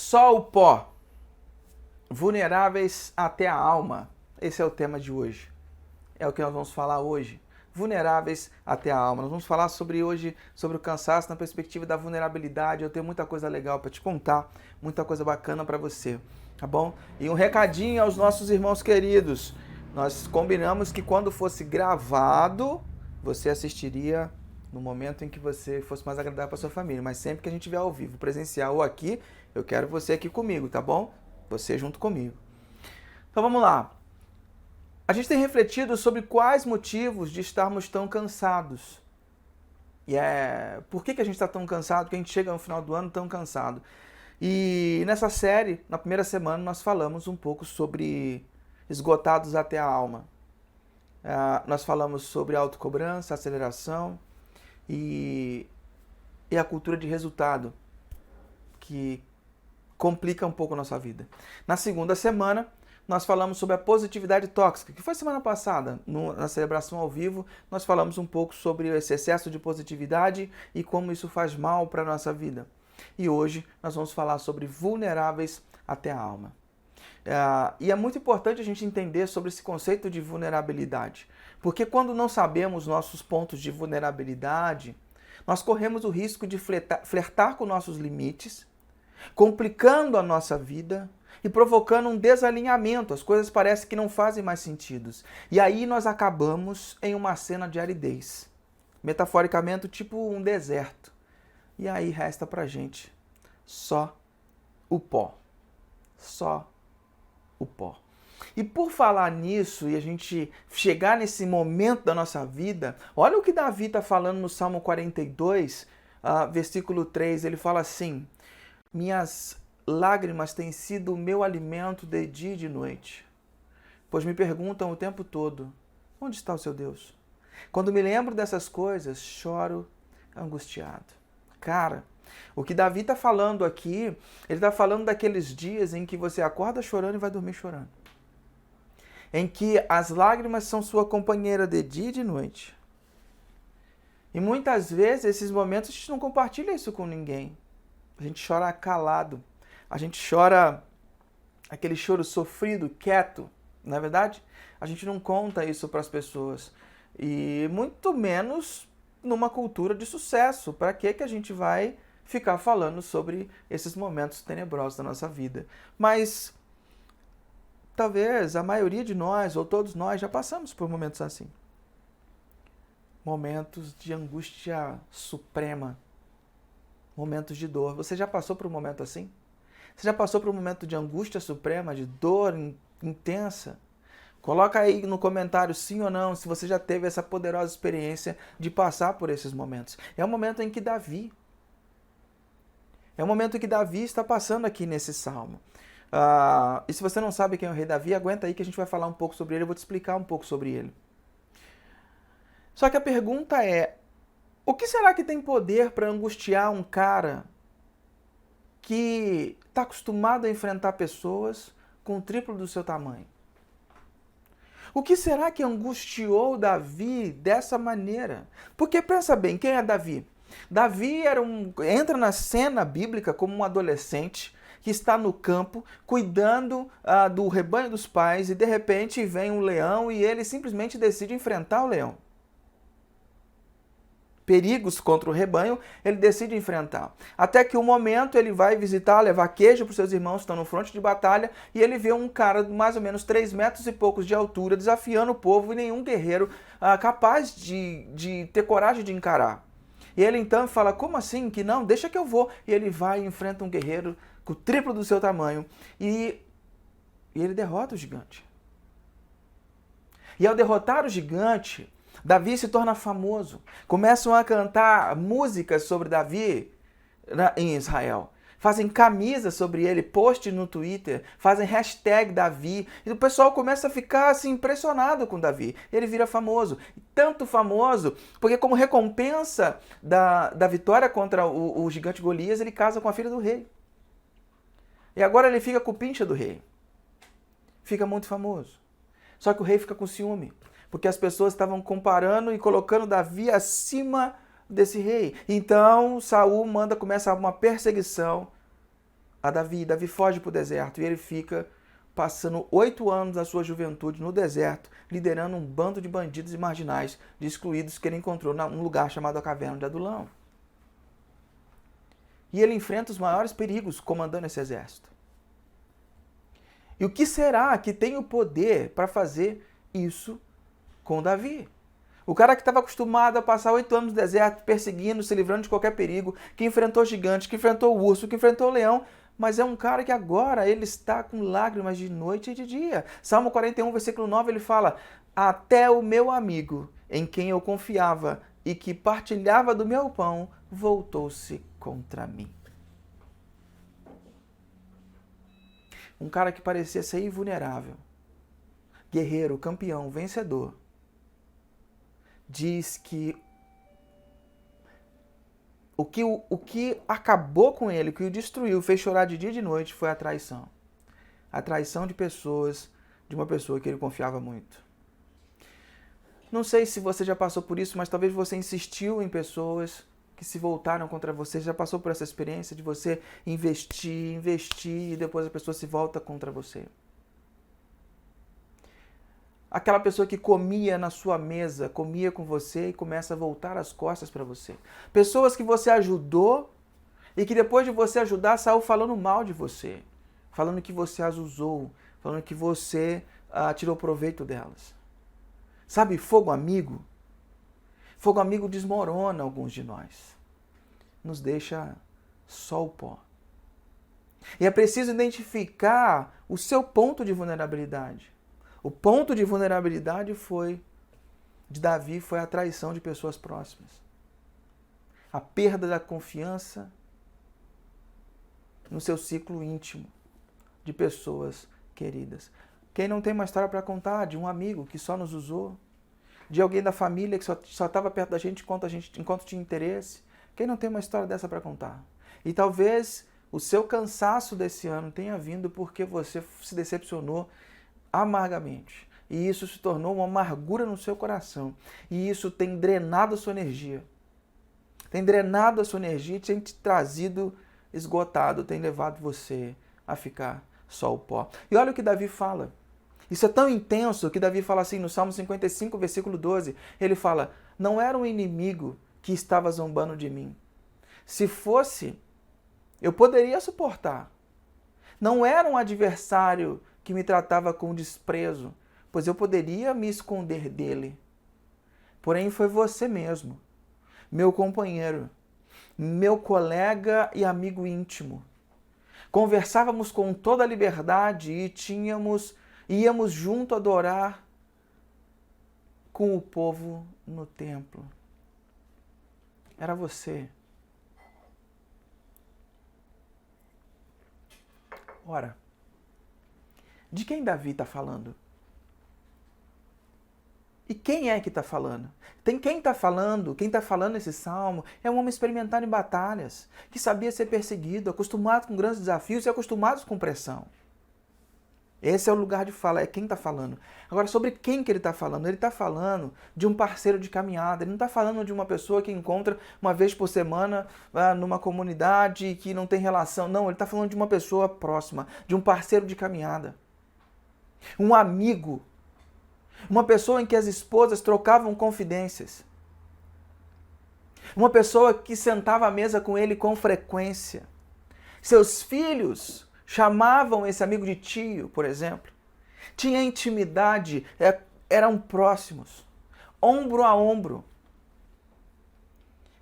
Só o pó. Vulneráveis até a alma. Esse é o tema de hoje. É o que nós vamos falar hoje. Vulneráveis até a alma. Nós vamos falar hoje sobre o cansaço na perspectiva da vulnerabilidade. Eu tenho muita coisa legal para te contar, muita coisa bacana para você, tá bom? E um recadinho aos nossos irmãos queridos. Nós combinamos que quando fosse gravado, você assistiria no momento em que você fosse mais agradável para sua família. Mas sempre que a gente estiver ao vivo, presencial ou aqui, eu quero você aqui comigo, tá bom? Você junto comigo. Então vamos lá. A gente tem refletido sobre quais motivos de estarmos tão cansados. Por que a gente está tão cansado, que a gente chega no final do ano tão cansado? E nessa série, na primeira semana, nós falamos um pouco sobre esgotados até a alma. Nós falamos sobre autocobrança, aceleração e a cultura de resultado, que complica um pouco a nossa vida. Na segunda semana, nós falamos sobre a positividade tóxica, que foi semana passada, na celebração ao vivo, nós falamos um pouco sobre esse excesso de positividade e como isso faz mal para a nossa vida. E hoje nós vamos falar sobre vulneráveis até a alma. E é muito importante a gente entender sobre esse conceito de vulnerabilidade, porque quando não sabemos nossos pontos de vulnerabilidade, nós corremos o risco de flertar com nossos limites, complicando a nossa vida e provocando um desalinhamento. As coisas parecem que não fazem mais sentido. E aí nós acabamos em uma cena de aridez. Metaforicamente, tipo um deserto. E aí resta pra gente só o pó. Só o pó. E por falar nisso e a gente chegar nesse momento da nossa vida, olha o que Davi está falando no Salmo 42, versículo 3. Ele fala assim: minhas lágrimas têm sido o meu alimento de dia e de noite, pois me perguntam o tempo todo, onde está o seu Deus? Quando me lembro dessas coisas, choro angustiado. Cara, o que Davi está falando aqui, ele está falando daqueles dias em que você acorda chorando e vai dormir chorando. Em que as lágrimas são sua companheira de dia e de noite. E muitas vezes, esses momentos, a gente não compartilha isso com ninguém. A gente chora calado. A gente chora aquele choro sofrido, quieto. Não é verdade? A gente não conta isso para as pessoas. E muito menos numa cultura de sucesso. Para que a gente vai ficar falando sobre esses momentos tenebrosos da nossa vida? Mas talvez a maioria de nós, ou todos nós, já passamos por momentos assim. Momentos de angústia suprema. Momentos de dor. Você já passou por um momento assim? Você já passou por um momento de angústia suprema, de dor intensa? Coloca aí no comentário sim ou não, se você já teve essa poderosa experiência de passar por esses momentos. É o momento em que Davi está passando aqui nesse salmo. E se você não sabe quem é o rei Davi, aguenta aí que a gente vai falar um pouco sobre ele, eu vou te explicar um pouco sobre ele. Só que a pergunta é, o que será que tem poder para angustiar um cara que está acostumado a enfrentar pessoas com o triplo do seu tamanho? O que será que angustiou Davi dessa maneira? Porque pensa bem, quem é Davi? Davi entra na cena bíblica como um adolescente que está no campo cuidando do rebanho dos pais e de repente vem um leão e ele simplesmente decide enfrentar o leão. Perigos contra o rebanho, ele decide enfrentar. Até que um momento ele vai visitar, levar queijo para os seus irmãos que estão no fronte de batalha, e ele vê um cara de mais ou menos 3 metros e poucos de altura, desafiando o povo, e nenhum guerreiro capaz de ter coragem de encarar. E ele então fala, como assim? Que não, deixa que eu vou. E ele vai e enfrenta um guerreiro com o triplo do seu tamanho, e ele derrota o gigante. E ao derrotar o gigante, Davi se torna famoso. Começam a cantar músicas sobre Davi em Israel. Fazem camisas sobre ele, post no Twitter, fazem hashtag Davi. E o pessoal começa a ficar assim, impressionado com Davi. Ele vira famoso. Tanto famoso, porque como recompensa da vitória contra o gigante Golias, ele casa com a filha do rei. E agora ele fica com o pincha do rei. Fica muito famoso. Só que o rei fica com ciúme, porque as pessoas estavam comparando e colocando Davi acima desse rei. Então Saul começa uma perseguição a Davi. Davi foge para o deserto e ele fica passando 8 anos da sua juventude no deserto, liderando um bando de bandidos e marginais, de excluídos que ele encontrou num lugar chamado a Caverna de Adulão. E ele enfrenta os maiores perigos comandando esse exército. E o que será que tem o poder para fazer isso com Davi? O cara que estava acostumado a passar 8 anos no deserto, perseguindo, se livrando de qualquer perigo, que enfrentou gigantes, que enfrentou o urso, que enfrentou o leão, mas é um cara que agora ele está com lágrimas de noite e de dia. Salmo 41, versículo 9, ele fala: até o meu amigo, em quem eu confiava e que partilhava do meu pão, voltou-se contra mim. Um cara que parecia ser invulnerável, guerreiro, campeão, vencedor, diz que o que acabou com ele, o que o destruiu, fez chorar de dia e de noite, foi a traição. A traição de pessoas, de uma pessoa que ele confiava muito. Não sei se você já passou por isso, mas talvez você insistiu em pessoas que se voltaram contra você. Já passou por essa experiência de você investir e depois a pessoa se volta contra você. Aquela pessoa que comia na sua mesa, comia com você e começa a voltar as costas para você. Pessoas que você ajudou e que depois de você ajudar saiu falando mal de você. Falando que você as usou, falando que você tirou proveito delas. Sabe, fogo amigo? Fogo amigo desmorona alguns de nós. Nos deixa só o pó. E é preciso identificar o seu ponto de vulnerabilidade. O ponto de vulnerabilidade de Davi foi a traição de pessoas próximas. A perda da confiança no seu ciclo íntimo de pessoas queridas. Quem não tem uma história para contar de um amigo que só nos usou? De alguém da família que só estava perto da gente enquanto tinha interesse? Quem não tem uma história dessa para contar? E talvez o seu cansaço desse ano tenha vindo porque você se decepcionou amargamente. E isso se tornou uma amargura no seu coração. E isso tem drenado a sua energia. Tem drenado a sua energia e tem te trazido esgotado, tem levado você a ficar só o pó. E olha o que Davi fala. Isso é tão intenso que Davi fala assim no Salmo 55, versículo 12. Ele fala: não era um inimigo que estava zombando de mim. Se fosse, eu poderia suportar. Não era um adversário que me tratava com desprezo, pois eu poderia me esconder dele. Porém, foi você mesmo, meu companheiro, meu colega e amigo íntimo. Conversávamos com toda a liberdade e íamos junto adorar com o povo no templo. Era você. Ora, de quem Davi está falando? E quem é que está falando? Quem está falando esse salmo é um homem experimentado em batalhas, que sabia ser perseguido, acostumado com grandes desafios e acostumado com pressão. Esse é o lugar de fala, é quem está falando. Agora, sobre quem que ele está falando? Ele está falando de um parceiro de caminhada, ele não está falando de uma pessoa que encontra uma vez por semana numa comunidade que não tem relação. Não, ele está falando de uma pessoa próxima, de um parceiro de caminhada. Um amigo. Uma pessoa em que as esposas trocavam confidências. Uma pessoa que sentava à mesa com ele com frequência. Seus filhos chamavam esse amigo de tio, por exemplo. Tinha intimidade, eram próximos, ombro a ombro.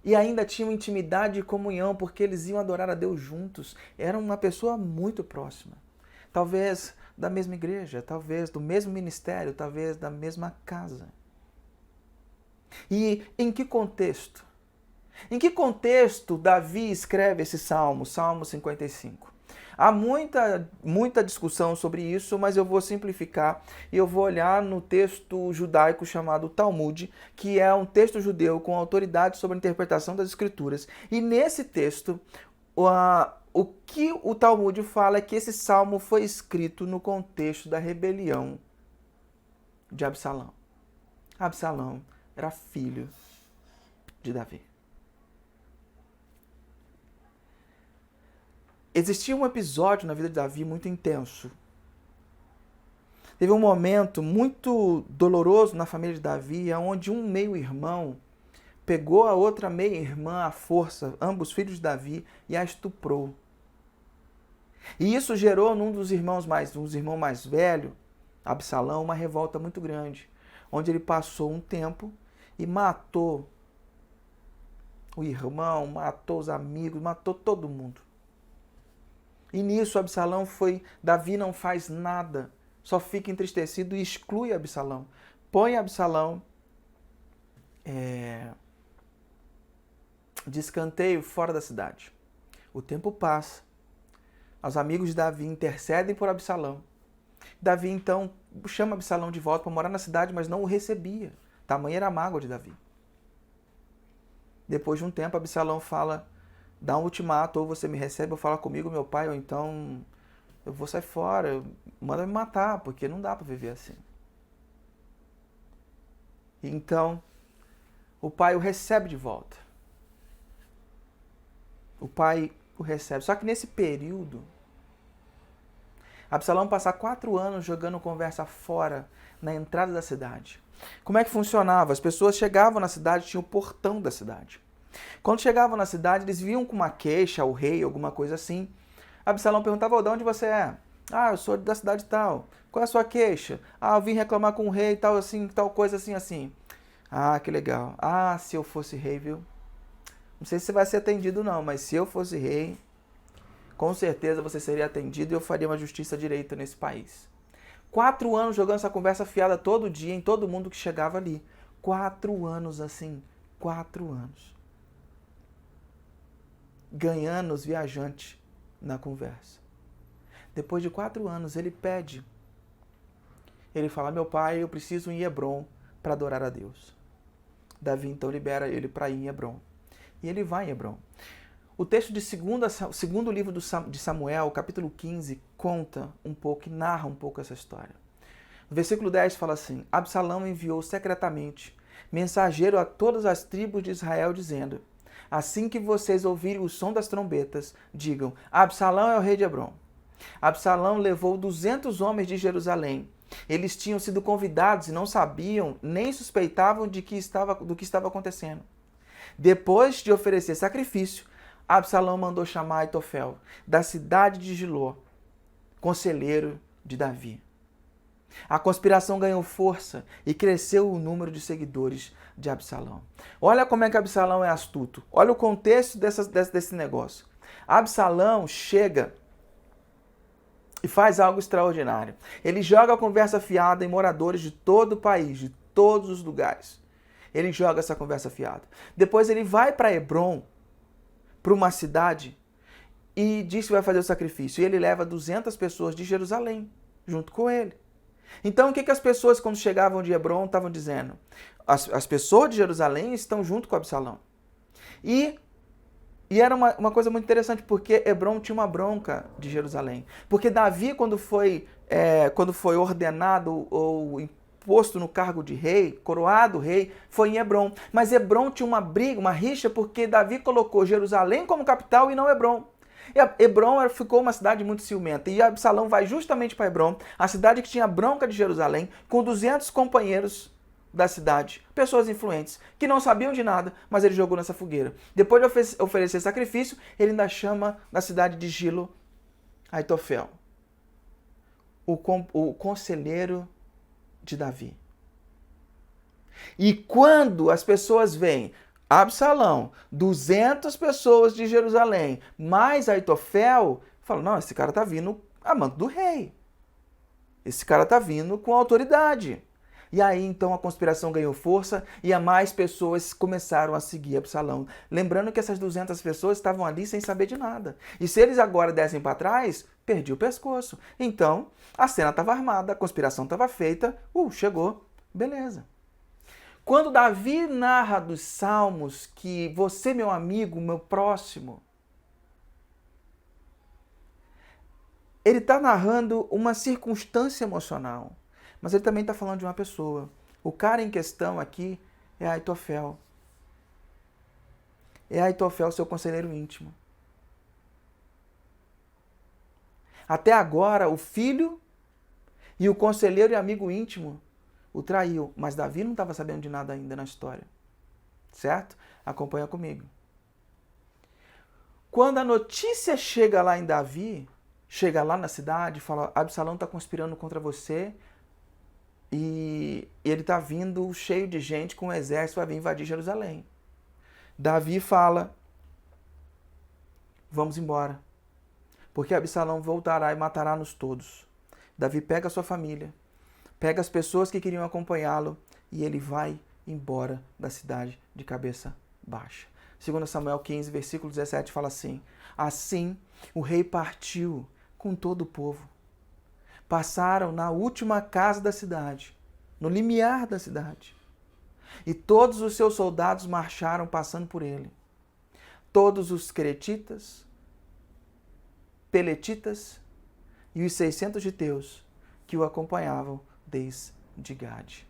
E ainda tinham intimidade e comunhão, porque eles iam adorar a Deus juntos. Era uma pessoa muito próxima. Talvez da mesma igreja, talvez do mesmo ministério, talvez da mesma casa. E em que contexto? Em que contexto Davi escreve esse salmo, Salmo 55? Há muita discussão sobre isso, mas eu vou simplificar e eu vou olhar no texto judaico chamado Talmud, que é um texto judeu com autoridade sobre a interpretação das Escrituras. E nesse texto, o que o Talmud fala é que esse salmo foi escrito no contexto da rebelião de Absalão. Absalão era filho de Davi. existia um episódio na vida de Davi muito intenso. Teve um momento muito doloroso na família de Davi, onde um meio-irmão pegou a outra meia-irmã à força, ambos filhos de Davi, e a estuprou. E isso gerou num dos irmãos mais velho, Absalão, uma revolta muito grande, onde ele passou um tempo e matou o irmão, matou os amigos, matou todo mundo. E nisso Absalão Davi não faz nada, só fica entristecido e exclui Absalão. Põe Absalão de escanteio fora da cidade. O tempo passa. Os amigos de Davi intercedem por Absalão. Davi então chama Absalão de volta para morar na cidade, mas não o recebia. Tamanha era a mágoa de Davi. Depois de um tempo, Absalão dá um ultimato: ou você me recebe ou fala comigo, meu pai, ou então eu vou sair fora, manda me matar, porque não dá para viver assim. Então, o pai o recebe de volta. O pai o recebe. Só que nesse período, Absalão passa 4 anos jogando conversa fora, na entrada da cidade. Como é que funcionava? As pessoas chegavam na cidade, tinha o portão da cidade. Quando chegavam na cidade, eles viam com uma queixa ao rei, alguma coisa assim. Absalão perguntava: de onde você é? Ah, eu sou da cidade tal. Qual é a sua queixa? Ah, eu vim reclamar com o rei, tal assim, tal coisa assim, assim. Ah, que legal. Ah, se eu fosse rei, viu? Não sei se você vai ser atendido não, mas se eu fosse rei, com certeza você seria atendido e eu faria uma justiça direita nesse país. 4 anos jogando essa conversa fiada todo dia em todo mundo que chegava ali. 4 anos assim. 4 anos. Ganhando os viajantes na conversa. Depois de 4 anos, ele pede. Ele fala: meu pai, eu preciso ir em Hebrom para adorar a Deus. Davi então libera ele para ir em Hebrom. E ele vai em Hebrom. O texto de segundo livro de Samuel, capítulo 15, conta um pouco e narra um pouco essa história. O versículo 10 fala assim: Absalão enviou secretamente mensageiro a todas as tribos de Israel, dizendo: assim que vocês ouvirem o som das trombetas, digam: Absalão é o rei de Hebrom. Absalão levou 200 homens de Jerusalém. Eles tinham sido convidados e não sabiam, nem suspeitavam do que estava acontecendo. Depois de oferecer sacrifício, Absalão mandou chamar Aitofel, da cidade de Giló, conselheiro de Davi. A conspiração ganhou força e cresceu o número de seguidores de Absalão. Olha como é que Absalão é astuto. Olha o contexto desse negócio. Absalão chega e faz algo extraordinário. Ele joga a conversa fiada em moradores de todo o país, de todos os lugares. Ele joga essa conversa fiada. Depois ele vai para Hebrom, para uma cidade, e diz que vai fazer o sacrifício. E ele leva 200 pessoas de Jerusalém junto com ele. Então, o que as pessoas, quando chegavam de Hebrom, estavam dizendo? As pessoas de Jerusalém estão junto com Absalão. E era uma coisa muito interessante, porque Hebrom tinha uma bronca de Jerusalém. Porque Davi, quando foi ordenado ou posto no cargo de rei, coroado rei, foi em Hebrom. Mas Hebrom tinha uma briga, uma rixa, porque Davi colocou Jerusalém como capital e não Hebrom. E Hebrom ficou uma cidade muito ciumenta. E Absalão vai justamente para Hebrom, a cidade que tinha bronca de Jerusalém, com 200 companheiros da cidade, pessoas influentes, que não sabiam de nada, mas ele jogou nessa fogueira. Depois de oferecer sacrifício, ele ainda chama na cidade de Gilo Aitofel, o conselheiro de Davi. E quando as pessoas veem Absalão, 200 pessoas de Jerusalém, mais Aitofel, falam: não, esse cara está vindo a mando do rei. Esse cara está vindo com autoridade. E aí, então, a conspiração ganhou força e mais pessoas começaram a seguir Absalão. Lembrando que essas 200 pessoas estavam ali sem saber de nada. E se eles agora dessem para trás, perdia o pescoço. Então, a cena estava armada, a conspiração estava feita, chegou, beleza. Quando Davi narra dos Salmos que você, meu amigo, meu próximo, ele está narrando uma circunstância emocional, mas ele também está falando de uma pessoa. O cara em questão aqui é Aitofel. É Aitofel, seu conselheiro íntimo. Até agora, o filho e o conselheiro e amigo íntimo o traiu, mas Davi não estava sabendo de nada ainda na história. Certo? Acompanha comigo. Quando a notícia chega lá em Davi, chega lá na cidade, fala: Absalão está conspirando contra você e ele está vindo cheio de gente com um exército, vai vir invadir Jerusalém. Davi fala: vamos embora, porque Absalão voltará e matará-nos todos. Davi pega a sua família, pega as pessoas que queriam acompanhá-lo e ele vai embora da cidade de cabeça baixa. 2 Samuel 15, versículo 17 fala assim: assim o rei partiu com todo o povo. Passaram na última casa da cidade, no limiar da cidade. E todos os seus soldados marcharam passando por ele. Todos os queretitas, peletitas e os 600 giteus que o acompanhavam desde Gade.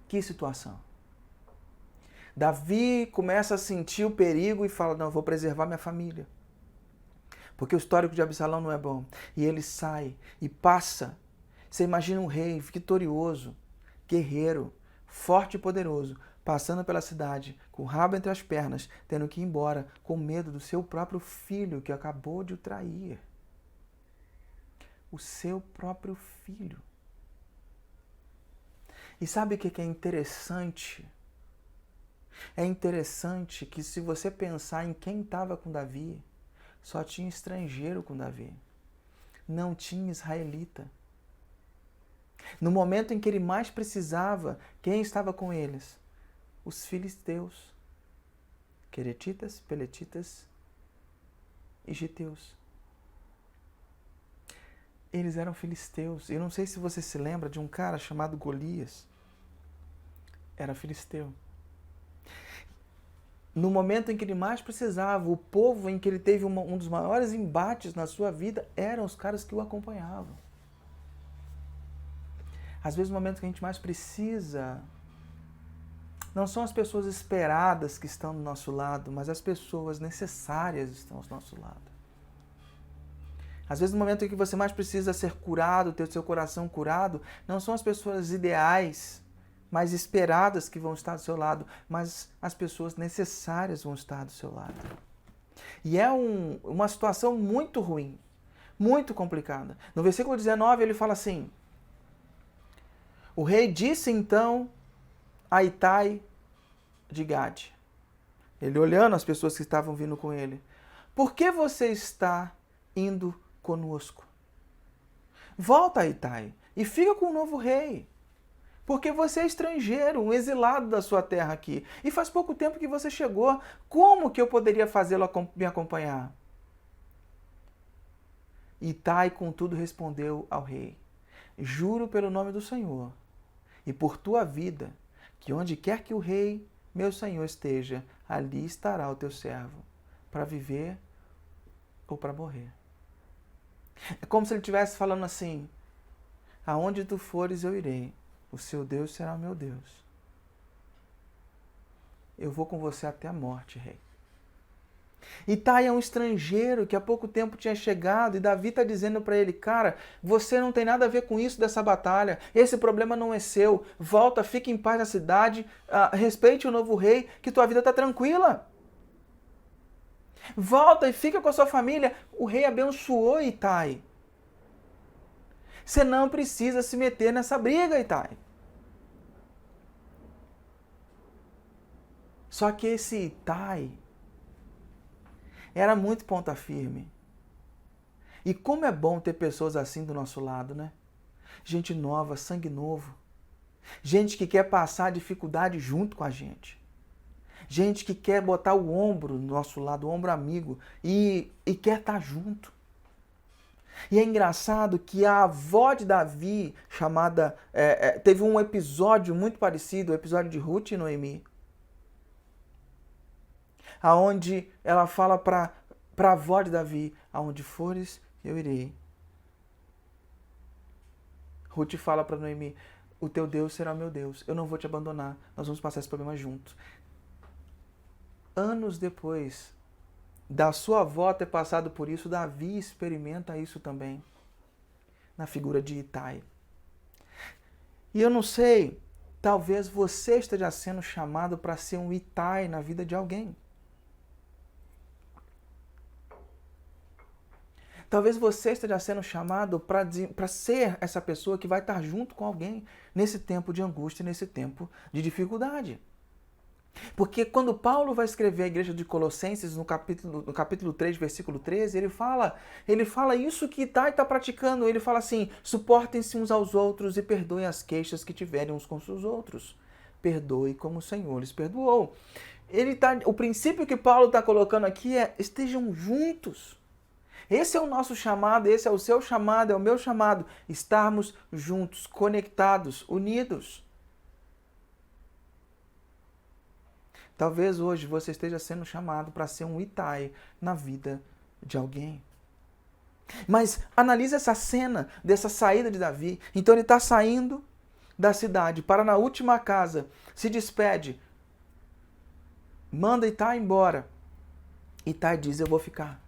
Que situação. Davi começa a sentir o perigo e fala: não, vou preservar minha família. Porque o histórico de Absalão não é bom. E ele sai e passa. Você imagina um rei vitorioso, guerreiro, forte e poderoso, passando pela cidade, com o rabo entre as pernas, tendo que ir embora, com medo do seu próprio filho que acabou de o trair. O seu próprio filho. E sabe o que é interessante? É interessante que se você pensar em quem estava com Davi, só tinha estrangeiro com Davi. Não tinha israelita. No momento em que ele mais precisava, quem estava com eles? Os filisteus. Queretitas, peletitas e giteus. Eles eram filisteus. Eu não sei se você se lembra de um cara chamado Golias. Era filisteu. No momento em que ele mais precisava, o povo em que ele teve um dos maiores embates na sua vida eram os caras que o acompanhavam. Às vezes, no momento que a gente mais precisa, não são as pessoas esperadas que estão do nosso lado, mas as pessoas necessárias estão ao nosso lado. Às vezes, no momento em que você mais precisa ser curado, ter o seu coração curado, não são as pessoas ideais, mais esperadas que vão estar do seu lado, mas as pessoas necessárias vão estar do seu lado. E é uma situação muito ruim, muito complicada. No versículo 19 ele fala assim: o rei disse então a Itai de Gade, ele olhando as pessoas que estavam vindo com ele: por que você está indo conosco? Volta, Itai, e fica com o novo rei. Porque você é estrangeiro, um exilado da sua terra aqui. E faz pouco tempo que você chegou. Como que eu poderia fazê-lo me acompanhar? Itai, contudo, respondeu ao rei: juro pelo nome do Senhor e por tua vida, que onde quer que o rei, meu senhor, esteja, ali estará o teu servo, para viver ou para morrer. É como se ele estivesse falando assim: aonde tu fores eu irei. O seu Deus será o meu Deus. Eu vou com você até a morte, rei. Itai é um estrangeiro que há pouco tempo tinha chegado e Davi está dizendo para ele: cara, você não tem nada a ver com isso dessa batalha. Esse problema não é seu. Volta, fique em paz na cidade, respeite o novo rei, que tua vida está tranquila. Volta e fica com a sua família. O rei abençoou Itai. Você não precisa se meter nessa briga, Itai. Só que esse Itai era muito ponta firme. E como é bom ter pessoas assim do nosso lado, né? Gente nova, sangue novo. Gente que quer passar dificuldade junto com a gente. Gente que quer botar o ombro do nosso lado, o ombro amigo, e quer estar junto. E é engraçado que a avó de Davi, chamada... teve um episódio muito parecido, o episódio de Ruth e Noemi, aonde ela fala para a avó de Davi: aonde fores, eu irei. Ruth fala para Noemi: o teu Deus será o meu Deus, eu não vou te abandonar, nós vamos passar esse problema juntos. Anos depois, da sua avó ter passado por isso, Davi experimenta isso também, na figura de Itai. E eu não sei, talvez você esteja sendo chamado para ser um Itai na vida de alguém. Talvez você esteja sendo chamado para ser essa pessoa que vai estar junto com alguém nesse tempo de angústia, nesse tempo de dificuldade. Porque quando Paulo vai escrever a igreja de Colossenses, no capítulo 3, versículo 13, ele fala isso que Itai está praticando. Ele fala assim, suportem-se uns aos outros e perdoem as queixas que tiverem uns com os outros. Perdoe como o Senhor lhes perdoou. O princípio que Paulo está colocando aqui é, estejam juntos. Esse é o nosso chamado, esse é o seu chamado, é o meu chamado. Estarmos juntos, conectados, unidos. Talvez hoje você esteja sendo chamado para ser um Itai na vida de alguém. Mas analise essa cena dessa saída de Davi. Então ele está saindo da cidade, para na última casa, se despede, manda Itai embora. Itai diz, eu vou ficar.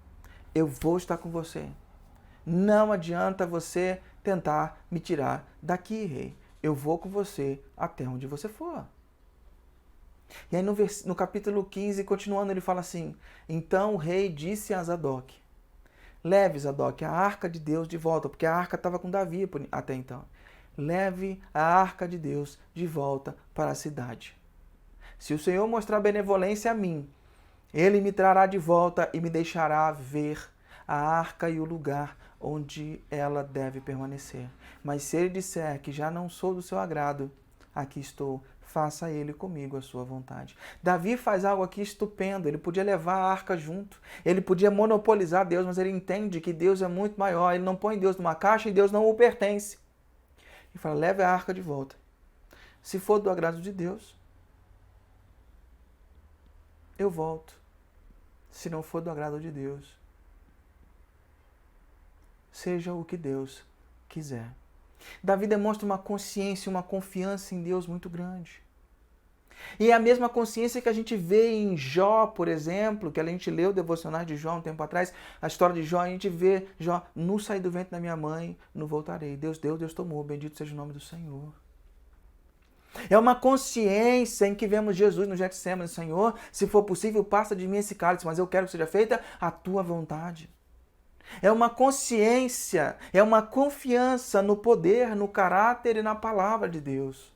Eu vou estar com você. Não adianta você tentar me tirar daqui, rei. Eu vou com você até onde você for. E aí no capítulo 15, continuando, ele fala assim, então o rei disse a Zadok, leve, Zadok, a arca de Deus de volta, porque a arca estava com Davi até então. Leve a arca de Deus de volta para a cidade. Se o Senhor mostrar benevolência a mim, ele me trará de volta e me deixará ver a arca e o lugar onde ela deve permanecer. Mas se ele disser que já não sou do seu agrado, aqui estou, faça ele comigo a sua vontade. Davi faz algo aqui estupendo, ele podia levar a arca junto, ele podia monopolizar Deus, mas ele entende que Deus é muito maior, ele não põe Deus numa caixa e Deus não o pertence. Ele fala, leve a arca de volta. Se for do agrado de Deus, eu volto. Se não for do agrado de Deus, seja o que Deus quiser. Davi demonstra uma consciência, uma confiança em Deus muito grande. E é a mesma consciência que a gente vê em Jó, por exemplo, que a gente leu o devocional de Jó um tempo atrás, a história de Jó, a gente vê Jó, no saí do ventre da minha mãe, não voltarei. Deus deu, Deus tomou, bendito seja o nome do Senhor. É uma consciência em que vemos Jesus no Getsemane, Senhor, se for possível, passa de mim esse cálice, mas eu quero que seja feita a tua vontade. É uma consciência, é uma confiança no poder, no caráter e na palavra de Deus.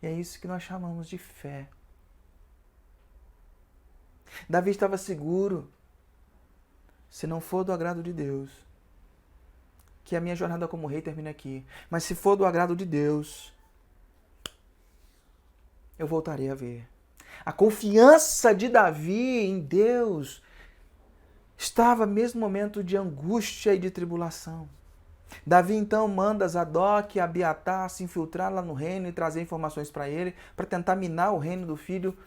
E é isso que nós chamamos de fé. Davi estava seguro, se não for do agrado de Deus, que a minha jornada como rei termine aqui, mas se for do agrado de Deus, eu voltarei a ver. A confiança de Davi em Deus estava mesmo no momento de angústia e de tribulação. Davi então manda Zadok e Abiatar se infiltrar lá no reino e trazer informações para ele, para tentar minar o reino do filho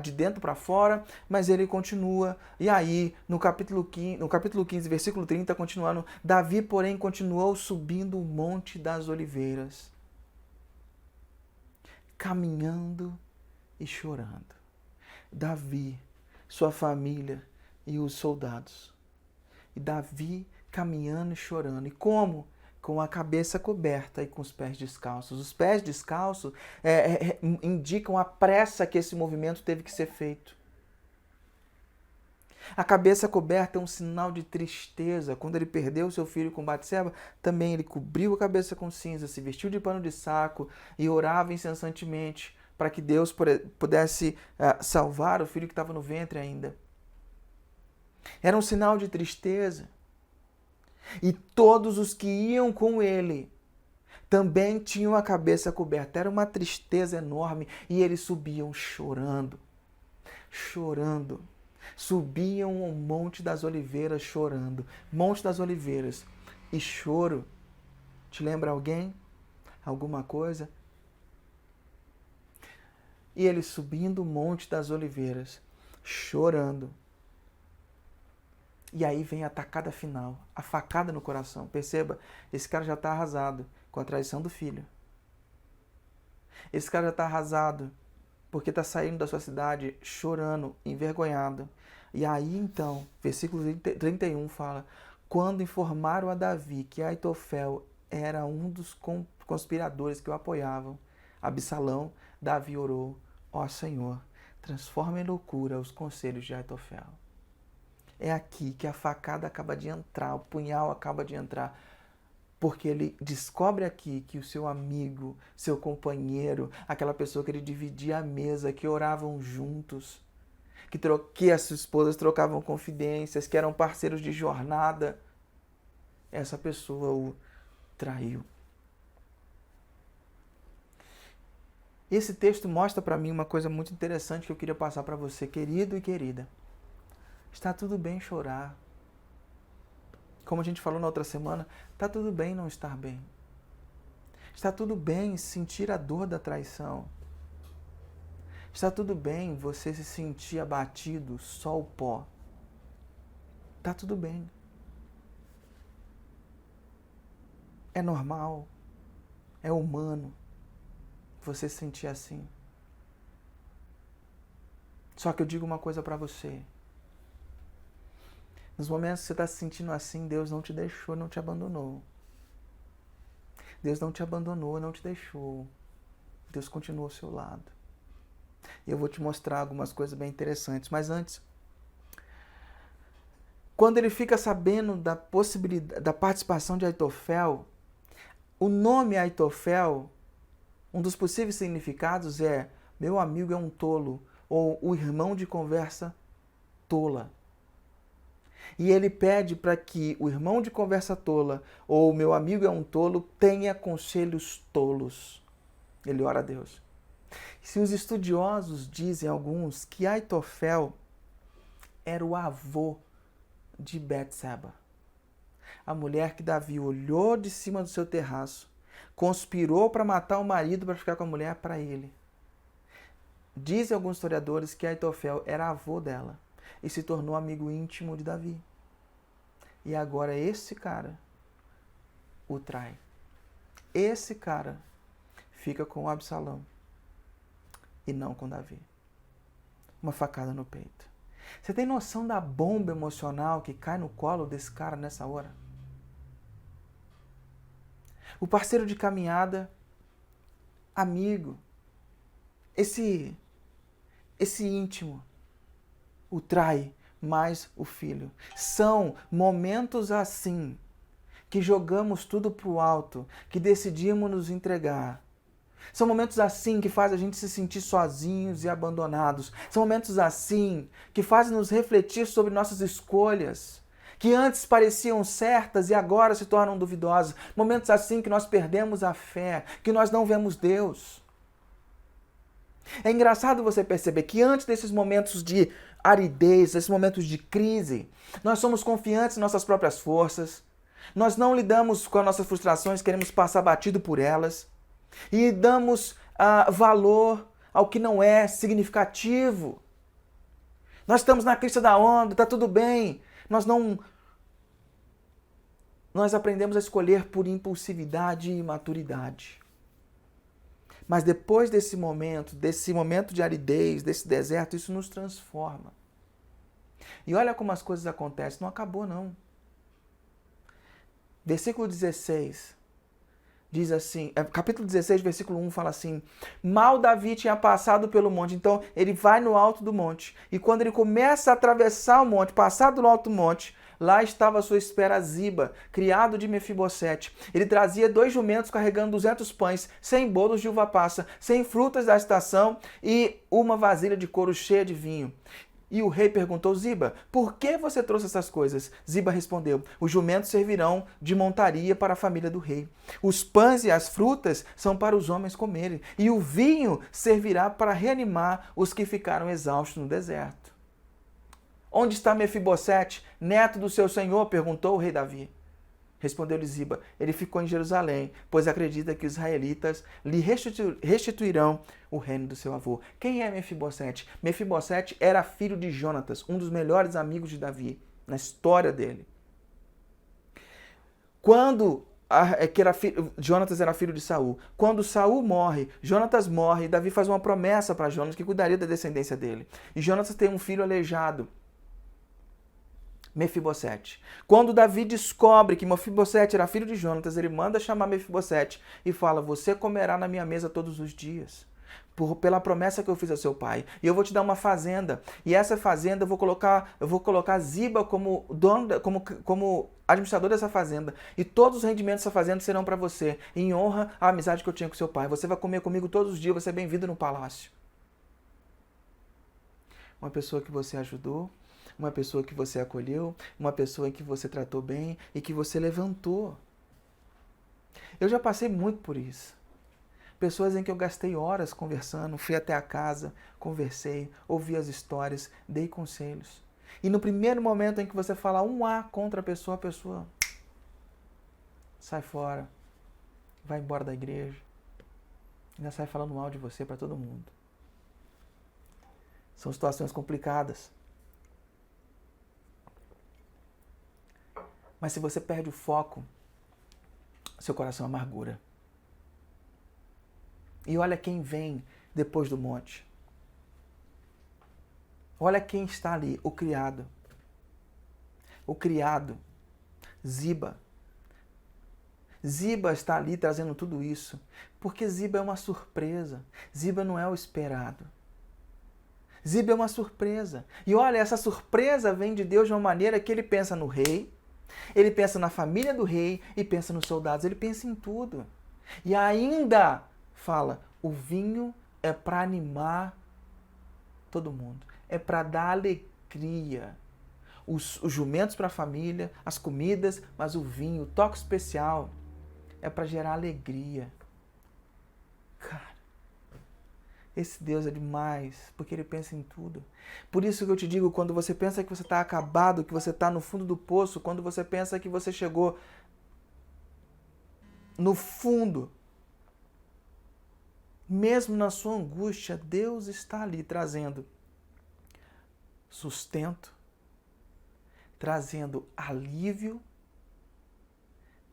de dentro para fora, mas ele continua. E aí, no capítulo 15, versículo 30, continuando, Davi, porém, continuou subindo o Monte das Oliveiras, caminhando e chorando. Davi, sua família e os soldados. E Davi caminhando e chorando. E como? Com a cabeça coberta e com os pés descalços. Os pés descalços indicam a pressa que esse movimento teve que ser feito. A cabeça coberta é um sinal de tristeza. Quando ele perdeu seu filho com Batseba, também ele cobriu a cabeça com cinza, se vestiu de pano de saco e orava incessantemente para que Deus pudesse salvar o filho que estava no ventre ainda. Era um sinal de tristeza. E todos os que iam com ele também tinham a cabeça coberta. Era uma tristeza enorme e eles subiam chorando. Chorando. Subiam ao Monte das Oliveiras chorando. Monte das Oliveiras. E choro, te lembra alguém? Alguma coisa? E eles subindo o Monte das Oliveiras, chorando. E aí vem a tacada final, a facada no coração. Perceba, esse cara já está arrasado com a traição do filho. Esse cara já está arrasado porque está saindo da sua cidade chorando, envergonhado. E aí então, versículo 31 fala, quando informaram a Davi que Aitofel era um dos conspiradores que o apoiavam, Absalão, Davi orou, ó Senhor, transforma em loucura os conselhos de Aitofel. É aqui que a facada acaba de entrar, o punhal acaba de entrar, porque ele descobre aqui que o seu amigo, seu companheiro, aquela pessoa que ele dividia a mesa, que oravam juntos, que as esposas trocavam confidências, que eram parceiros de jornada, essa pessoa o traiu. Esse texto mostra para mim uma coisa muito interessante que eu queria passar para você, querido e querida. Está tudo bem chorar. Como a gente falou na outra semana, está tudo bem não estar bem. Está tudo bem sentir a dor da traição. Está tudo bem você se sentir abatido, só o pó. Está tudo bem. É normal, é humano você se sentir assim. Só que eu digo uma coisa para você. Nos momentos que você está se sentindo assim, Deus não te deixou, não te abandonou. Deus não te abandonou, não te deixou. Deus continua ao seu lado. E eu vou te mostrar algumas coisas bem interessantes. Mas antes, quando ele fica sabendo da possibilidade, da participação de Aitofel, o nome Aitofel, um dos possíveis significados é meu amigo é um tolo, ou o irmão de conversa tola. E ele pede para que o irmão de conversa tola, ou meu amigo é um tolo, tenha conselhos tolos. Ele ora a Deus. Se os estudiosos dizem, alguns, que Aitofel era o avô de Betseba, a mulher que Davi olhou de cima do seu terraço, conspirou para matar o marido para ficar com a mulher para ele. Dizem alguns historiadores que Aitofel era avô dela e se tornou amigo íntimo de Davi. E agora esse cara o trai. Esse cara fica com Absalão e não com Davi. Uma facada no peito. Você tem noção da bomba emocional que cai no colo desse cara nessa hora? O parceiro de caminhada, amigo, esse íntimo, o trai mais o filho. São momentos assim que jogamos tudo para o alto, que decidimos nos entregar. São momentos assim que fazem a gente se sentir sozinhos e abandonados. São momentos assim que fazem nos refletir sobre nossas escolhas, que antes pareciam certas e agora se tornam duvidosas. Momentos assim que nós perdemos a fé, que nós não vemos Deus. É engraçado você perceber que antes desses momentos de aridez, desses momentos de crise, nós somos confiantes em nossas próprias forças, nós não lidamos com as nossas frustrações, queremos passar batido por elas e damos valor ao que não é significativo. Nós estamos na crista da onda, está tudo bem. Nós aprendemos a escolher por impulsividade e imaturidade. Mas depois desse momento de aridez, desse deserto, isso nos transforma. E olha como as coisas acontecem. Não acabou, não. Versículo 16 diz assim, capítulo 16, versículo 1 fala assim, mal Davi tinha passado pelo monte, então ele vai no alto do monte, e quando ele começa a atravessar o monte, passar do alto do monte, lá estava à sua espera Ziba, criado de Mefibosete. Ele trazia 2 jumentos carregando 200 pães, 100 bolos de uva passa, 100 frutas da estação e uma vasilha de couro cheia de vinho. E o rei perguntou, Ziba, por que você trouxe essas coisas? Ziba respondeu, os jumentos servirão de montaria para a família do rei. Os pães e as frutas são para os homens comerem, e o vinho servirá para reanimar os que ficaram exaustos no deserto. Onde está Mefibosete, neto do seu senhor? Perguntou o rei Davi. Respondeu-lhe Ziba, ele ficou em Jerusalém, pois acredita que os israelitas lhe restituirão o reino do seu avô. Quem é Mefibosete? Mefibosete era filho de Jonatas, um dos melhores amigos de Davi, na história dele. Quando Jonatas era filho de Saul. Quando Saul morre, Jonatas morre, Davi faz uma promessa para Jonatas que cuidaria da descendência dele. E Jonatas tem um filho aleijado, Mefibosete. Quando Davi descobre que Mefibosete era filho de Jonatas, ele manda chamar Mefibosete e fala: você comerá na minha mesa todos os dias, pela promessa que eu fiz a seu pai. E eu vou te dar uma fazenda. E essa fazenda eu vou colocar Ziba como dono, como administrador dessa fazenda. E todos os rendimentos dessa fazenda serão para você, em honra à amizade que eu tinha com seu pai. Você vai comer comigo todos os dias, você é bem-vindo no palácio. Uma pessoa que você ajudou, uma pessoa que você acolheu, uma pessoa que você tratou bem e que você levantou. Eu já passei muito por isso. Pessoas em que eu gastei horas conversando, fui até a casa, conversei, ouvi as histórias, dei conselhos. E no primeiro momento em que você fala um A contra a pessoa sai fora, vai embora da igreja, ainda sai falando mal de você para todo mundo. São situações complicadas. Mas se você perde o foco, seu coração amargura. E olha quem vem depois do monte. Olha quem está ali, o criado. O criado, Ziba. Ziba está ali trazendo tudo isso, porque Ziba é uma surpresa. Ziba não é o esperado. Ziba é uma surpresa. E olha, essa surpresa vem de Deus de uma maneira que ele pensa no rei, ele pensa na família do rei e pensa nos soldados, ele pensa em tudo. E ainda fala, o vinho é para animar todo mundo, é para dar alegria. Os jumentos para a família, as comidas, mas o vinho, o toque especial, é para gerar alegria. Cara, esse Deus é demais, porque ele pensa em tudo. Por isso que eu te digo, quando você pensa que você está acabado, que você está no fundo do poço, quando você pensa que você chegou no fundo, mesmo na sua angústia, Deus está ali trazendo sustento, trazendo alívio,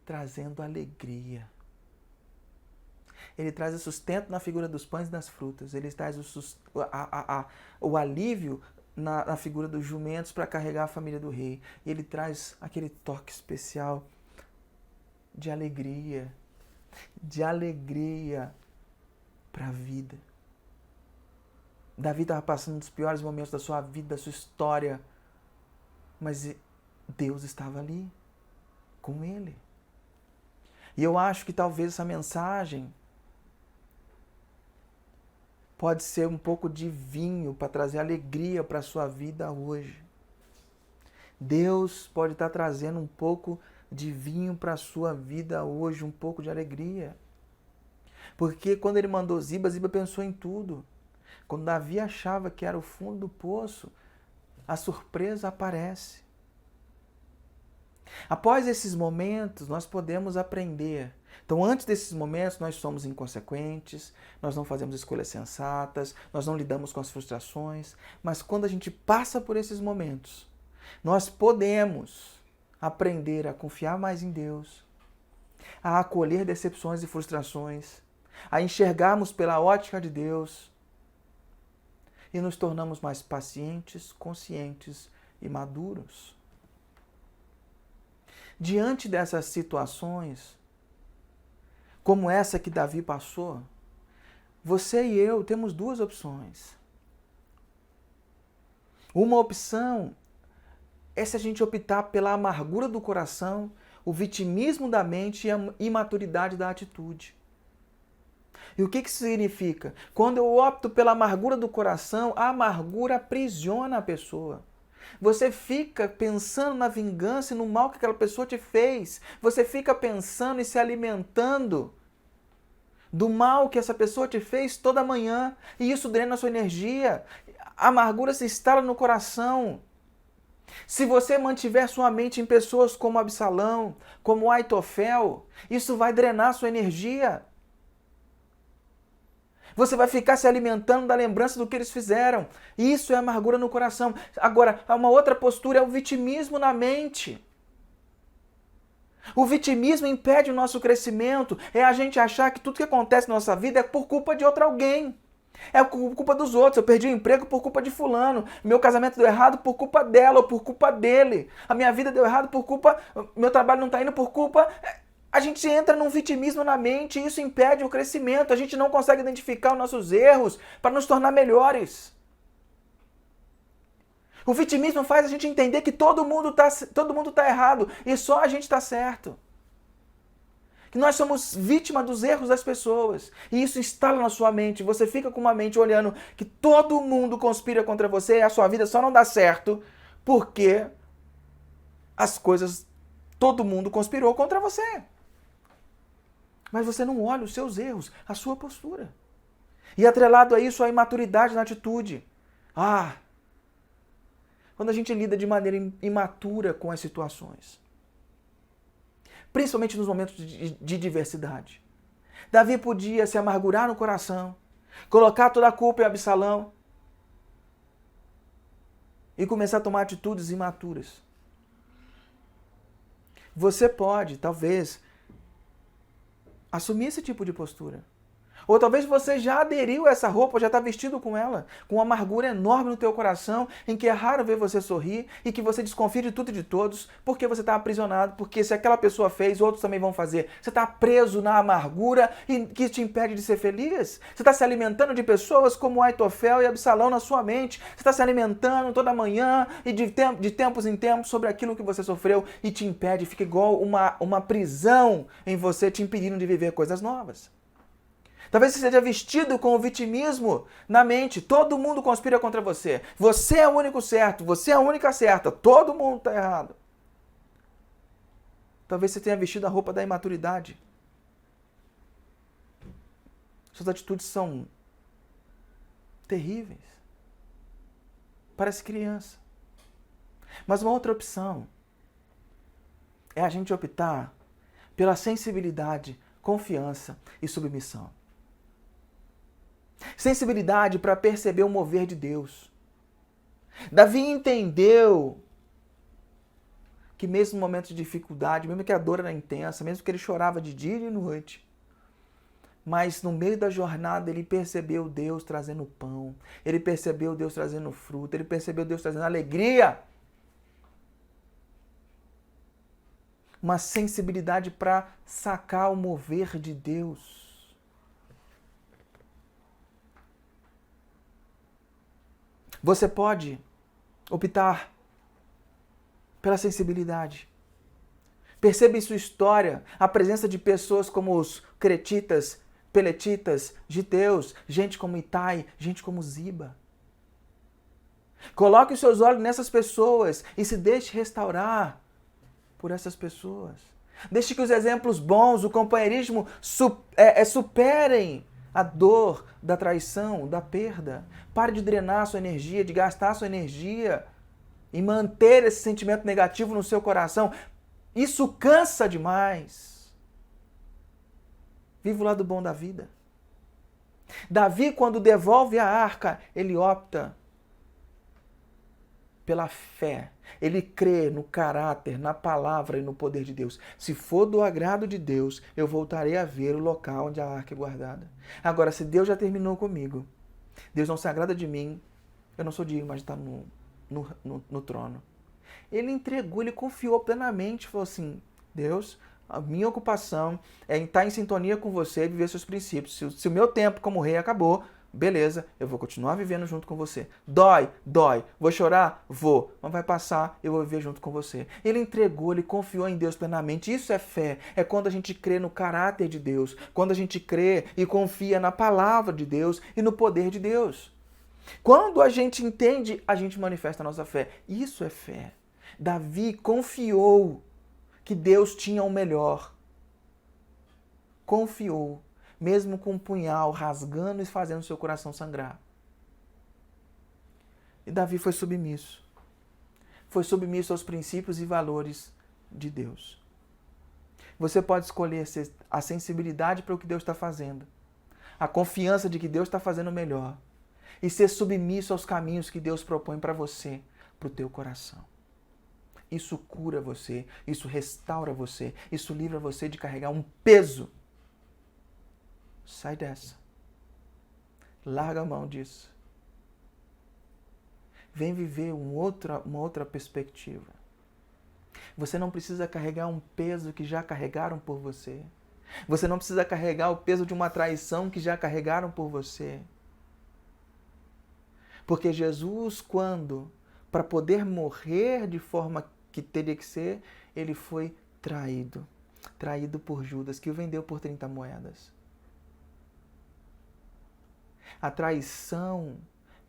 trazendo alegria. Ele traz o sustento na figura dos pães e das frutas. Ele traz o alívio na figura dos jumentos para carregar a família do rei. E ele traz aquele toque especial de alegria para a vida. Davi estava passando um dos piores momentos da sua vida, da sua história, mas Deus estava ali com ele. E eu acho que talvez essa mensagem pode ser um pouco de vinho para trazer alegria para a sua vida hoje. Deus pode estar trazendo um pouco de vinho para a sua vida hoje, um pouco de alegria. Porque quando ele mandou Ziba, Ziba pensou em tudo. Quando Davi achava que era o fundo do poço, a surpresa aparece. Após esses momentos, nós podemos aprender. Então, antes desses momentos, nós somos inconsequentes, nós não fazemos escolhas sensatas, nós não lidamos com as frustrações. Mas quando a gente passa por esses momentos, nós podemos aprender a confiar mais em Deus, a acolher decepções e frustrações, a enxergarmos pela ótica de Deus e nos tornamos mais pacientes, conscientes e maduros. Diante dessas situações, como essa que Davi passou, você e eu temos duas opções. Uma opção é se a gente optar pela amargura do coração, o vitimismo da mente e a imaturidade da atitude. E o que isso significa? Quando eu opto pela amargura do coração, a amargura aprisiona a pessoa. Você fica pensando na vingança e no mal que aquela pessoa te fez. Você fica pensando e se alimentando do mal que essa pessoa te fez toda manhã. E isso drena a sua energia. A amargura se instala no coração. Se você mantiver sua mente em pessoas como Absalão, como Aitofel, isso vai drenar a sua energia. Você vai ficar se alimentando da lembrança do que eles fizeram. Isso é amargura no coração. Agora, uma outra postura é o vitimismo na mente. O vitimismo impede o nosso crescimento. É a gente achar que tudo que acontece na nossa vida é por culpa de outro alguém. É por culpa dos outros. Eu perdi o emprego por culpa de fulano. Meu casamento deu errado por culpa dela ou por culpa dele. A minha vida deu errado por culpa... Meu trabalho não está indo por culpa... A gente entra num vitimismo na mente e isso impede o crescimento. A gente não consegue identificar os nossos erros para nos tornar melhores. O vitimismo faz a gente entender que todo mundo tá errado e só a gente está certo. Que nós somos vítima dos erros das pessoas. E isso instala na sua mente. Você fica com uma mente olhando que todo mundo conspira contra você e a sua vida só não dá certo porque as coisas, todo mundo conspirou contra você. Mas você não olha os seus erros, a sua postura. E atrelado a isso, a imaturidade na atitude. Quando a gente lida de maneira imatura com as situações. Principalmente nos momentos de diversidade. Davi podia se amargurar no coração, colocar toda a culpa em Absalão e começar a tomar atitudes imaturas. Você pode, talvez, assumir esse tipo de postura. Ou talvez você já aderiu a essa roupa, já está vestido com ela, com uma amargura enorme no teu coração, em que é raro ver você sorrir e que você desconfia de tudo e de todos, porque você está aprisionado, porque se aquela pessoa fez, outros também vão fazer. Você está preso na amargura e que te impede de ser feliz. Você está se alimentando de pessoas como Aitofel e Absalão na sua mente. Você está se alimentando toda manhã e de tempos em tempos sobre aquilo que você sofreu e te impede, fica igual uma prisão em você, te impedindo de viver coisas novas. Talvez você seja vestido com o vitimismo na mente. Todo mundo conspira contra você. Você é o único certo. Você é a única certa. Todo mundo está errado. Talvez você tenha vestido a roupa da imaturidade. Suas atitudes são terríveis. Parece criança. Mas uma outra opção é a gente optar pela sensibilidade, confiança e submissão. Sensibilidade para perceber o mover de Deus. Davi entendeu que mesmo no momento de dificuldade, mesmo que a dor era intensa, mesmo que ele chorava de dia e de noite, mas no meio da jornada ele percebeu Deus trazendo pão, ele percebeu Deus trazendo fruta, ele percebeu Deus trazendo alegria. Uma sensibilidade para sacar o mover de Deus. Você pode optar pela sensibilidade. Perceba em sua história a presença de pessoas como os cretitas, peletitas, giteus, gente como Itai, gente como Ziba. Coloque os seus olhos nessas pessoas e se deixe restaurar por essas pessoas. Deixe que os exemplos bons, o companheirismo superem a dor da traição, da perda. Pare de drenar a sua energia, de gastar a sua energia e manter esse sentimento negativo no seu coração. Isso cansa demais. Viva o lado bom da vida. Davi, quando devolve a arca, ele opta pela fé. Ele crê no caráter, na palavra e no poder de Deus. Se for do agrado de Deus, eu voltarei a ver o local onde a arca é guardada. Agora, se Deus já terminou comigo, Deus não se agrada de mim, eu não sou digno mais de estar no trono. Ele entregou, ele confiou plenamente, falou assim, Deus, a minha ocupação é estar em sintonia com você e viver seus princípios. Se o meu tempo como rei acabou, beleza, eu vou continuar vivendo junto com você. Dói. Vou chorar? Vou. Mas vai passar, eu vou viver junto com você. Ele entregou, ele confiou em Deus plenamente. Isso é fé. É quando a gente crê no caráter de Deus. Quando a gente crê e confia na palavra de Deus e no poder de Deus. Quando a gente entende, a gente manifesta a nossa fé. Isso é fé. Davi confiou que Deus tinha o melhor. Confiou. Mesmo com um punhal rasgando e fazendo seu coração sangrar. E Davi foi submisso. Foi submisso aos princípios e valores de Deus. Você pode escolher a sensibilidade para o que Deus está fazendo, a confiança de que Deus está fazendo melhor e ser submisso aos caminhos que Deus propõe para você, para o teu coração. Isso cura você, isso restaura você, isso livra você de carregar um peso. Sai dessa. Larga a mão disso. Vem viver uma outra perspectiva. Você não precisa carregar um peso que já carregaram por você. Você não precisa carregar o peso de uma traição que já carregaram por você. Porque Jesus, para poder morrer de forma que teria que ser, ele foi traído. Traído por Judas, que o vendeu por 30 moedas. A traição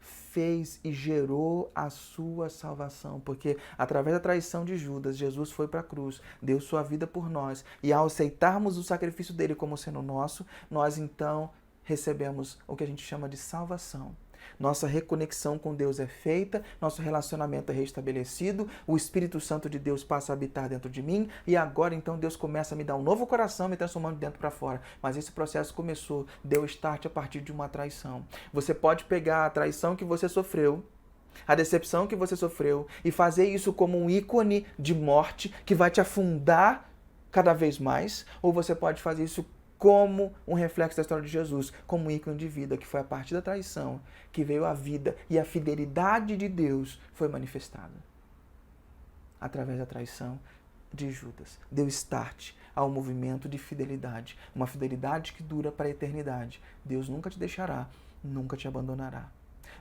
fez e gerou a sua salvação, porque através da traição de Judas, Jesus foi para a cruz, deu sua vida por nós, e ao aceitarmos o sacrifício dele como sendo nosso, nós então recebemos o que a gente chama de salvação. Nossa reconexão com Deus é feita, nosso relacionamento é restabelecido, o Espírito Santo de Deus passa a habitar dentro de mim e agora então Deus começa a me dar um novo coração, me transformando de dentro para fora. Mas esse processo começou, deu start a partir de uma traição. Você pode pegar a traição que você sofreu, a decepção que você sofreu e fazer isso como um ícone de morte que vai te afundar cada vez mais, ou você pode fazer isso como um reflexo da história de Jesus, como um ícone de vida, que foi a partir da traição que veio a vida e a fidelidade de Deus foi manifestada. Através da traição de Judas. Deu start ao movimento de fidelidade. Uma fidelidade que dura para a eternidade. Deus nunca te deixará, nunca te abandonará.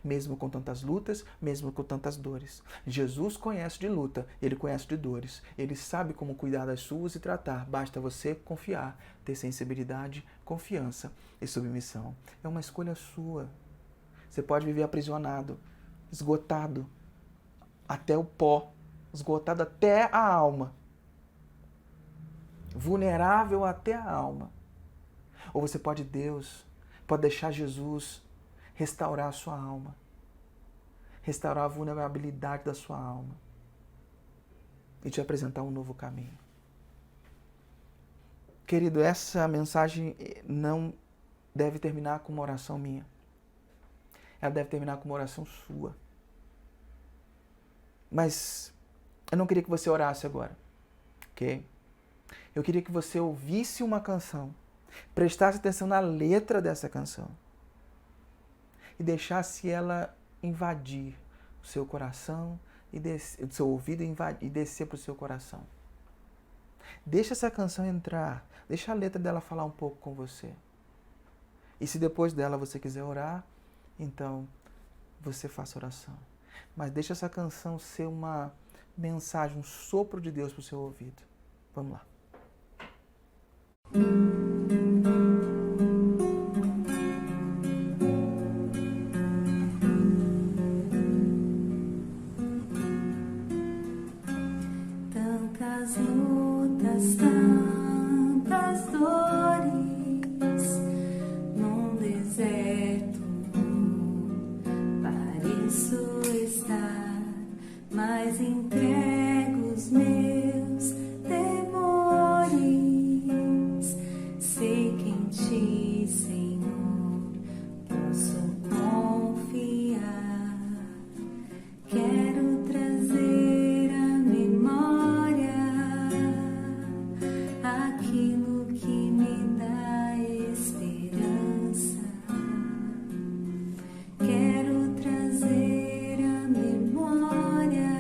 Mesmo com tantas lutas, mesmo com tantas dores. Jesus conhece de luta, ele conhece de dores. Ele sabe como cuidar das suas e tratar. Basta você confiar, ter sensibilidade, confiança e submissão. É uma escolha sua. Você pode viver aprisionado, esgotado até o pó, esgotado até a alma, vulnerável até a alma. Ou você pode deixar Jesus restaurar a sua alma, restaurar a vulnerabilidade da sua alma e te apresentar um novo caminho. Querido, essa mensagem não deve terminar com uma oração minha. Ela deve terminar com uma oração sua. Mas eu não queria que você orasse agora, ok? Eu queria que você ouvisse uma canção, prestasse atenção na letra dessa canção e deixasse ela invadir o seu coração, o seu ouvido e descer para o seu coração. Deixa essa canção entrar, deixa a letra dela falar um pouco com você. E se depois dela você quiser orar, então você faça oração. Mas deixa essa canção ser uma mensagem, um sopro de Deus para o seu ouvido. Vamos lá. Tantas lutas, tantas dores, num deserto pareço estar, mas entrego os meus temores. Sei que em ti, Senhor, posso confiar. Quero trazer à memória aquilo que me dá esperança. Quero trazer à memória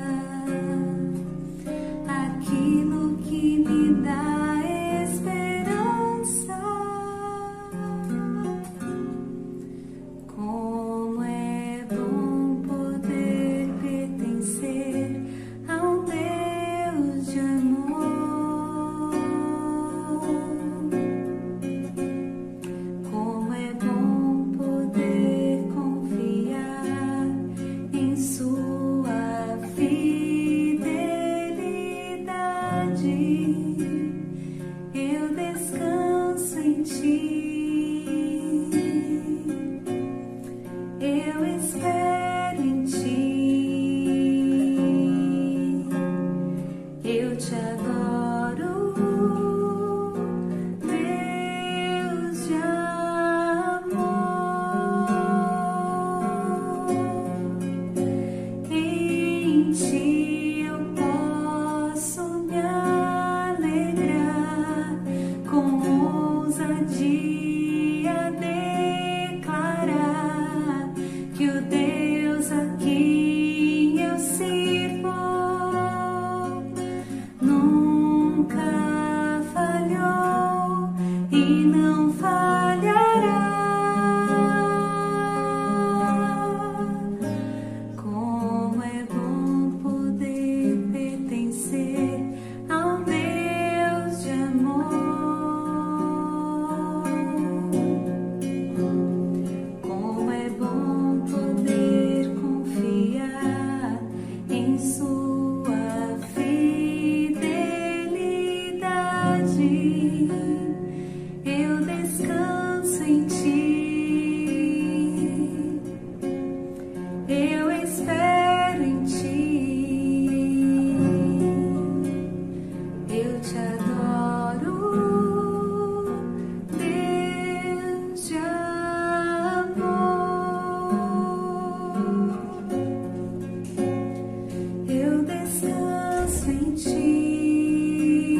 descanso em ti,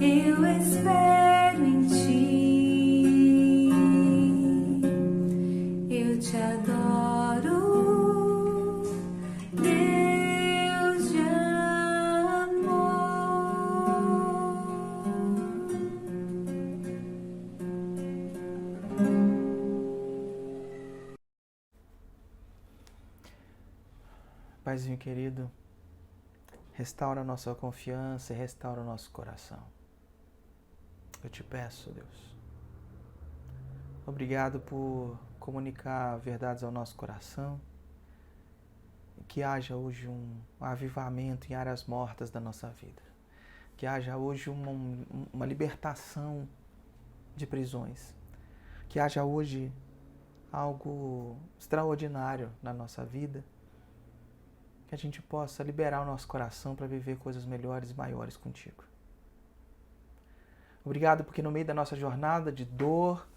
eu espero em ti, eu te adoro, Deus de amor. Paizinho querido, restaura a nossa confiança e restaura o nosso coração. Eu te peço, Deus. Obrigado por comunicar verdades ao nosso coração. Que haja hoje um avivamento em áreas mortas da nossa vida. Que haja hoje uma libertação de prisões. Que haja hoje algo extraordinário na nossa vida. Que a gente possa liberar o nosso coração para viver coisas melhores e maiores contigo. Obrigado porque no meio da nossa jornada de dor,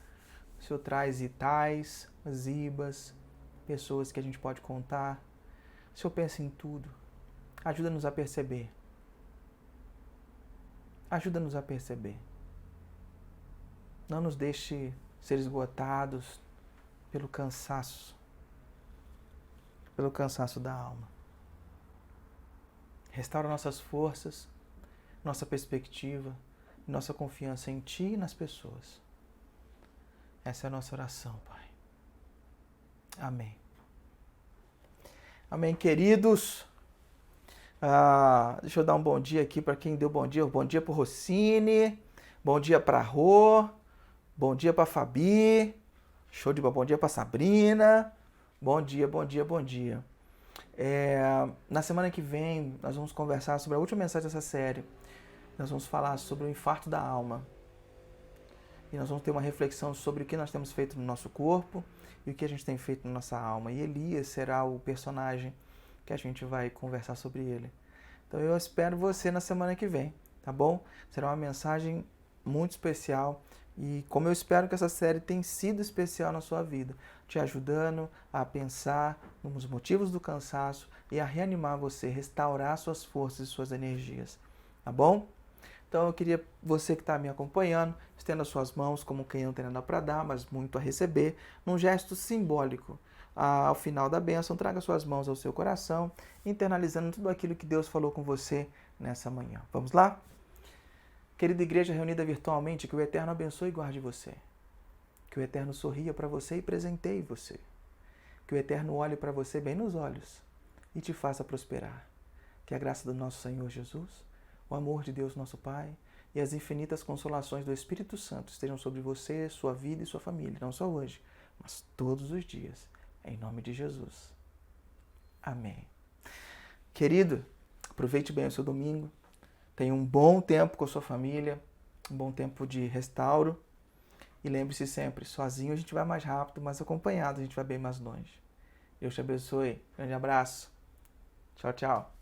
o Senhor traz Itais, Zibas, pessoas que a gente pode contar. O Senhor pensa em tudo. Ajuda-nos a perceber. Ajuda-nos a perceber. Não nos deixe ser esgotados pelo cansaço da alma. Restaura nossas forças, nossa perspectiva, nossa confiança em Ti e nas pessoas. Essa é a nossa oração, Pai. Amém. Amém, queridos. Deixa eu dar um bom dia aqui para quem deu bom dia. Bom dia para o Rossini, bom dia para a Rô, bom dia para a Fabi, show de bola, bom dia para a Sabrina. Bom dia, bom dia, bom dia. Na semana que vem, nós vamos conversar sobre a última mensagem dessa série. Nós vamos falar sobre o infarto da alma. E nós vamos ter uma reflexão sobre o que nós temos feito no nosso corpo e o que a gente tem feito na nossa alma. E Elias será o personagem que a gente vai conversar sobre ele. Então eu espero você na semana que vem, tá bom? Será uma mensagem muito especial. E como eu espero que essa série tenha sido especial na sua vida, te ajudando a pensar nos motivos do cansaço e a reanimar você, restaurar suas forças e suas energias, tá bom? Então eu queria, você que está me acompanhando, estenda suas mãos como quem não tem nada para dar, mas muito a receber, num gesto simbólico. Ao final da bênção, traga suas mãos ao seu coração, internalizando tudo aquilo que Deus falou com você nessa manhã. Vamos lá? Querida igreja reunida virtualmente, que o Eterno abençoe e guarde você. Que o Eterno sorria para você e presenteie você. Que o Eterno olhe para você bem nos olhos e te faça prosperar. Que a graça do nosso Senhor Jesus, o amor de Deus nosso Pai e as infinitas consolações do Espírito Santo estejam sobre você, sua vida e sua família, não só hoje, mas todos os dias. Em nome de Jesus. Amém. Querido, aproveite bem o seu domingo. Tenha um bom tempo com a sua família, um bom tempo de restauro. E lembre-se sempre, sozinho a gente vai mais rápido, mas acompanhado a gente vai bem mais longe. Deus te abençoe. Grande abraço. Tchau, tchau.